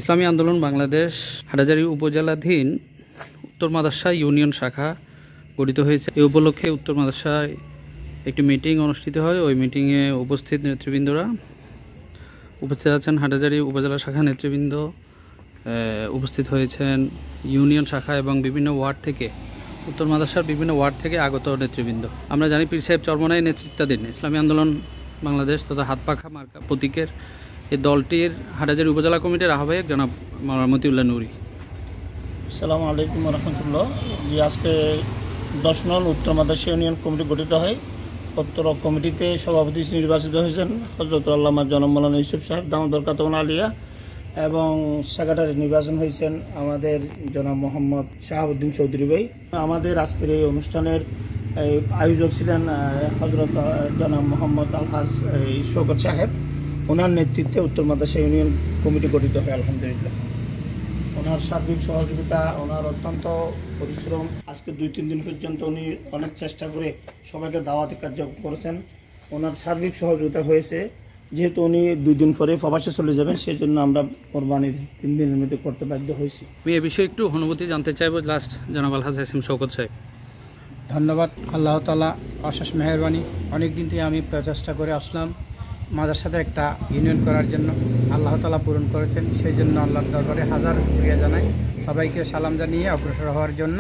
ইসলামী আন্দোলন বাংলাদেশ হাটহাজারী উপজেলাধীন উত্তর মাদার্শা ইউনিয়ন শাখা গঠিত হয়েছে। এই উপলক্ষে উত্তর মাদার্শায় একটি মিটিং অনুষ্ঠিত হয়। ওই মিটিংয়ে উপস্থিত নেতৃবৃন্দরা উপস্থিত আছেন। হাটহাজারী উপজেলা শাখা নেতৃবৃন্দ উপস্থিত হয়েছেন, ইউনিয়ন শাখা এবং বিভিন্ন ওয়ার্ড থেকে, উত্তর মাদার্শার বিভিন্ন ওয়ার্ড থেকে আগত নেতৃবৃন্দ। আমরা জানি পীর সাহেব চরমনাই নেতৃত্বাধীন ইসলামী আন্দোলন বাংলাদেশ তথা হাত পাখা মার্কা প্রতীকের এই দলটির হাটহাজারী উপজেলা কমিটির আহ্বায়ক জনাব মাওলানা মতিউল্লাহ নুরি। আসসালামু আলাইকুম রহমতুল্লাহ। আজকে 10 নং উত্তর মাদার্শা ইউনিয়ন কমিটি গঠিত হয়। উত্তর কমিটিতে সভাপতি নির্বাচিত হয়েছেন হযরত আল্লামা জনাব মাওলানা ইউসুফ সাহেব দামোদর কাতমান আলিয়া, এবং সেক্রেটারি নির্বাচন হয়েছেন আমাদের জনাব মোহাম্মদ শাহাবুদ্দিন চৌধুরী ভাই। আমাদের আজকের এই অনুষ্ঠানের আয়োজক ছিলেন হযরত জনাব মোহাম্মদ আলহাজ শওকত সাহেব। ওনার নেতৃত্বে উত্তর মাদার্শা ইউনিয়ন কমিটি গঠিত হয়। আলহামদুলিল্লাহ, ওনার সার্বিক সহযোগিতা, ওনার অত্যন্ত পরিশ্রম, আজকে 2-3 দিন পর্যন্ত উনি অনেক চেষ্টা করে সবাইকে দাওয়াতি কার্যক্রম করেছেন। ওনার সার্বিক সহযোগিতা হয়েছে। যেহেতু উনি 2 দিন পরে প্রবাসে চলে যাবেন, সেই জন্য আমরা কোরবানির 3 দিনের মধ্যে করতে বাধ্য হয়েছি। আমি এ বিষয়ে একটু অনুভূতি জানতে চাইব। লাস্ট জনাব আলহাজ হাসিম শওকত সাহেব। ধন্যবাদ। আল্লাহ তাআলা অশেষ মেহেরবানি। অনেক দিন থেকে আমি প্রচেষ্টা করে আসলাম মাদ্রাসাতে একটা ইউনিয়ন করার জন্য, আল্লাহ তাআলা পূরণ করেছেন। সেই জন্য আল্লাহর দরবারে হাজার শুকরিয়া জানাই। সবাইকে সালাম জানিয়ে অগ্রসর হওয়ার জন্য